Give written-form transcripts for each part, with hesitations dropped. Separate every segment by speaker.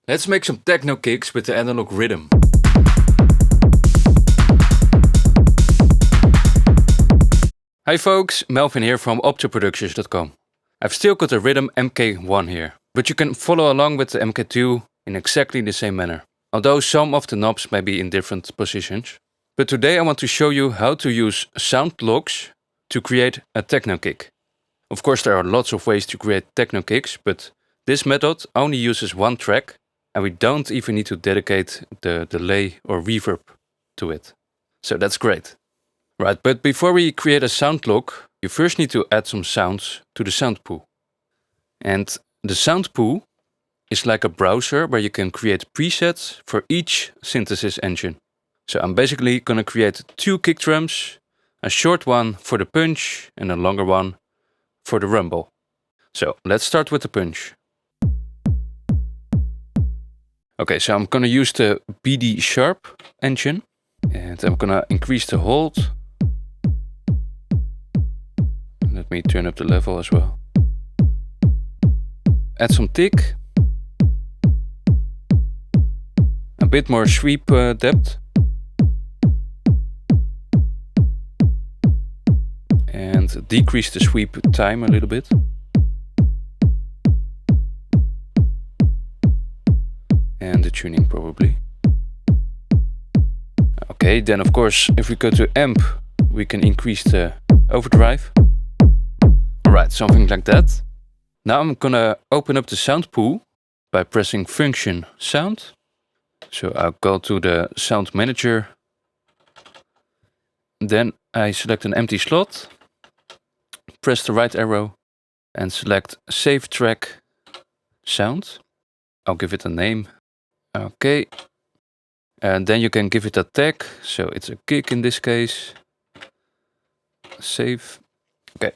Speaker 1: Let's make some techno kicks with the analog rhythm. Hi folks, Melvin here from Optoproductions.com. I've still got the Rytm MK1 here, but you can follow along with the MK2 in exactly the same manner, although some of the knobs may be in different positions. But today I want to show you how to use Soundlocks to create a techno kick. Of course there are lots of ways to create techno kicks, but this method only uses one track and we don't even need to dedicate the delay or reverb to it. So that's great. Right, but before we create a sound lock, you first need to add some sounds to the sound pool. And the sound pool is like a browser where you can create presets for each synthesis engine. So I'm basically gonna create 2 kick drums, a short one for the punch and a longer one for the rumble. So let's start with the punch. Okay, so I'm gonna use the BD Sharp engine and I'm gonna increase the hold. Let me turn up the level as well. Add some tick. A bit more sweep depth. And decrease the sweep time a little bit. And the tuning probably. Okay, then of course if we go to amp we can increase the overdrive. Alright, something like that. Now I'm gonna open up the sound pool by pressing function sound. So I'll go to the sound manager. Then I select an empty slot. Press the right arrow and select save track sound. I'll give it a name. Okay. And then you can give it a tag. So it's a kick in this case. Save. Okay.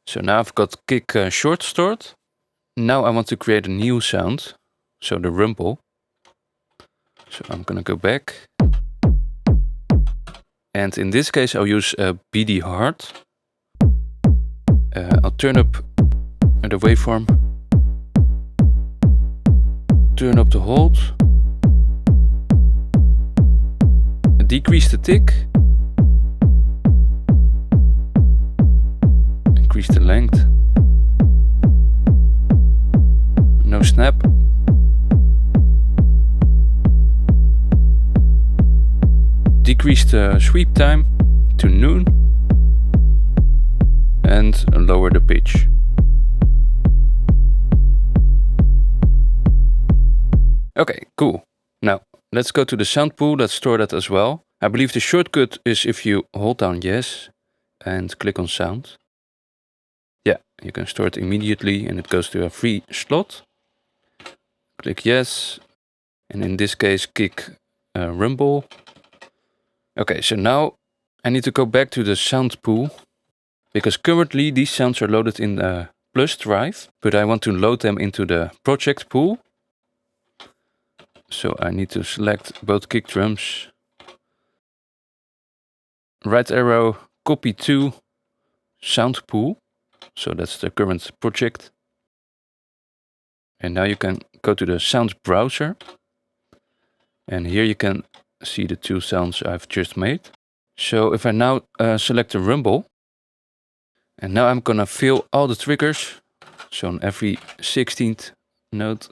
Speaker 1: So now I've got kick short stored. Now I want to create a new sound. So the rumble. So I'm gonna go back. And in this case I'll use BD hard. I'll turn up the waveform. Turn up the hold. Decrease the tick. Increase the length. No snap. Decrease the sweep time to noon. And lower the pitch. Okay, cool. Now let's go to the sound pool, let's store that as well. I believe the shortcut is if you hold down yes and click on sound. Yeah, you can store it immediately and it goes to a free slot. Click yes. And in this case kick rumble. Okay, so now I need to go back to the sound pool. Because currently these sounds are loaded in the plus drive. But I want to load them into the project pool. So I need to select both kick drums. Right arrow, copy to sound pool. So that's the current project. And now you can go to the sound browser. And here you can see the 2 sounds I've just made. So if I now select the rumble. And now I'm gonna fill all the triggers. So on every 16th note.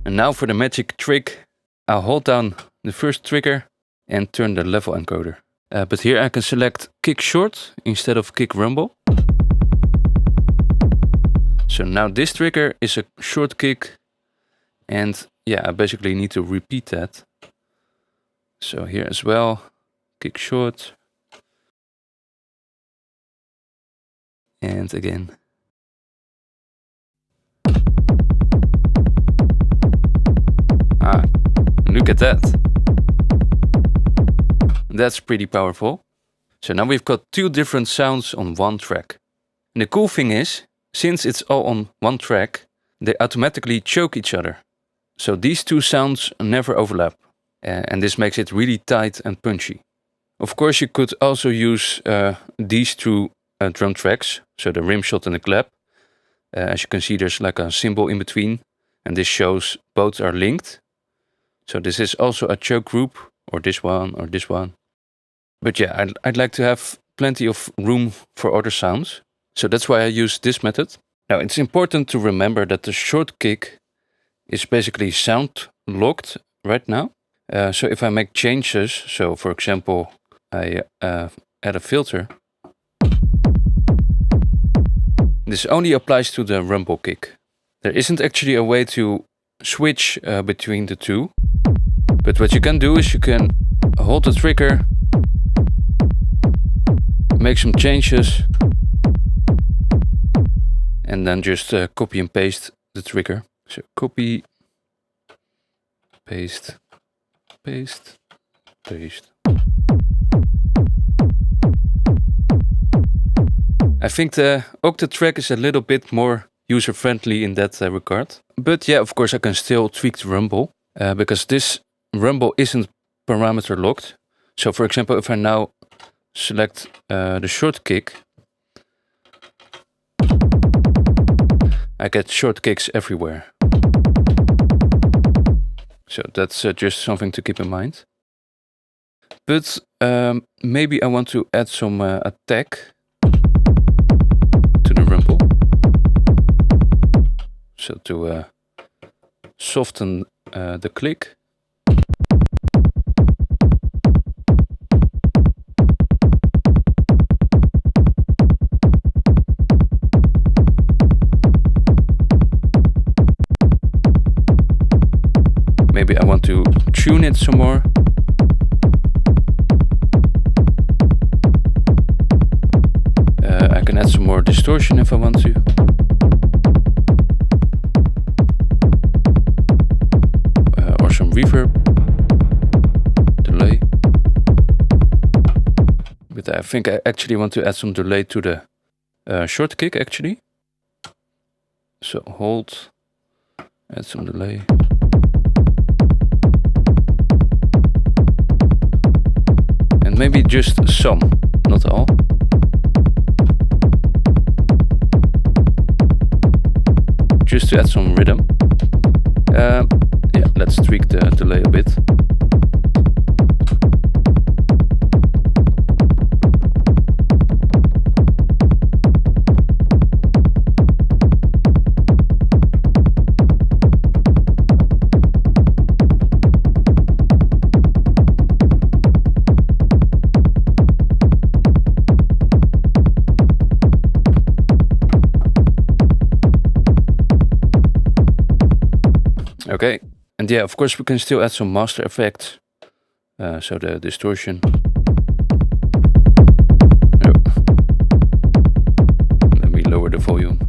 Speaker 1: And now for the magic trick, I'll hold down the first trigger and turn the level encoder. But here I can select kick short instead of kick rumble. So now this trigger is a short kick. And yeah, I basically need to repeat that. So here as well, kick short. And again. Ah, look at that. That's pretty powerful. So now we've got 2 different sounds on one track. And the cool thing is, since it's all on one track, they automatically choke each other. So these 2 sounds never overlap. And this makes it really tight and punchy. Of course you could also use these 2 drum tracks, so the rim shot and the clap. As you can see there's like a cymbal in between. and this shows both are linked. So this is also a choke group, or this one, or this one. But yeah, I'd like to have plenty of room for other sounds. So that's why I use this method. Now it's important to remember that the short kick is basically sound locked right now. So if I make changes, so for example, I add a filter, this only applies to the rumble kick. There isn't actually a way to switch between the two. But what you can do is you can hold the trigger, make some changes, and then just copy and paste the trigger. So copy, paste, paste, paste. I think the octa track is a little bit more user-friendly in that regard. But yeah, of course I can still tweak the rumble, because this rumble isn't parameter locked. So for example, if I now select the short kick, I get short kicks everywhere. So that's just something to keep in mind. But maybe I want to add some attack to the rumble. So to soften the click. Maybe I want to tune it some more. I can add some more distortion if I want to. Or some reverb, delay. But I think I actually want to add some delay to the short kick actually. So hold, add some delay. And maybe just some, not all. Just to add some rhythm. Yeah, let's tweak the delay a bit. Okay, and yeah, of course we can still add some master effects. So the distortion. Oh. Let me lower the volume.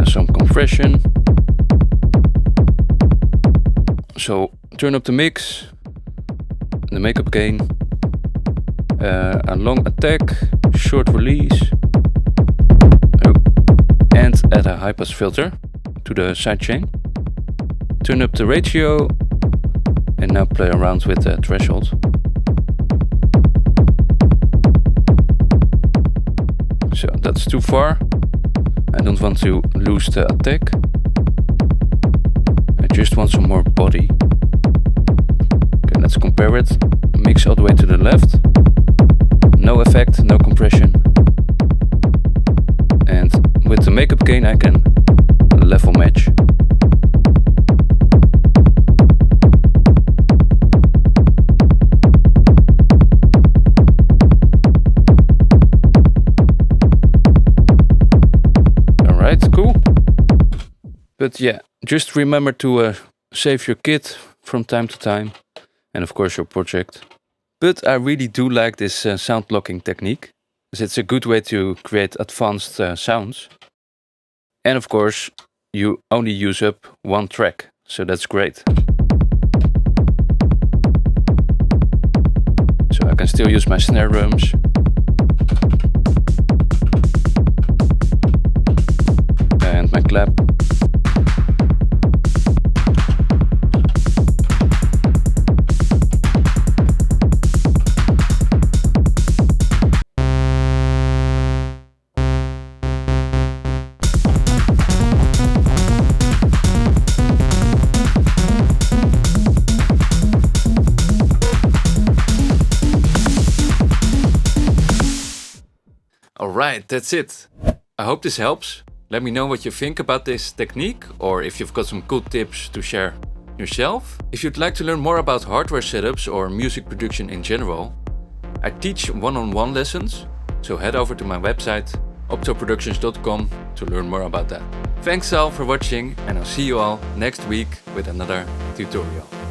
Speaker 1: Some compression. So turn up the mix, the makeup gain, a long attack, short release, and add a high pass filter to the sidechain. Turn up the ratio, and now play around with the threshold. So that's too far. I don't want to lose the attack. I just want some more body. Okay, let's compare it. Mix all the way to the left. No effect, no compression. And with the makeup gain I can level match. Alright, cool. But yeah, just remember to save your kit from time to time, and of course your project. But I really do like this sound locking technique, as it's a good way to create advanced sounds. And of course, you only use up one track, so that's great. So I can still use my snare drums. And my clap. Alright, that's it. I hope this helps. Let me know what you think about this technique, or if you've got some cool tips to share yourself. If you'd like to learn more about hardware setups or music production in general, I teach one-on-one lessons, so head over to my website optoproductions.com to learn more about that. Thanks all for watching, and I'll see you all next week with another tutorial.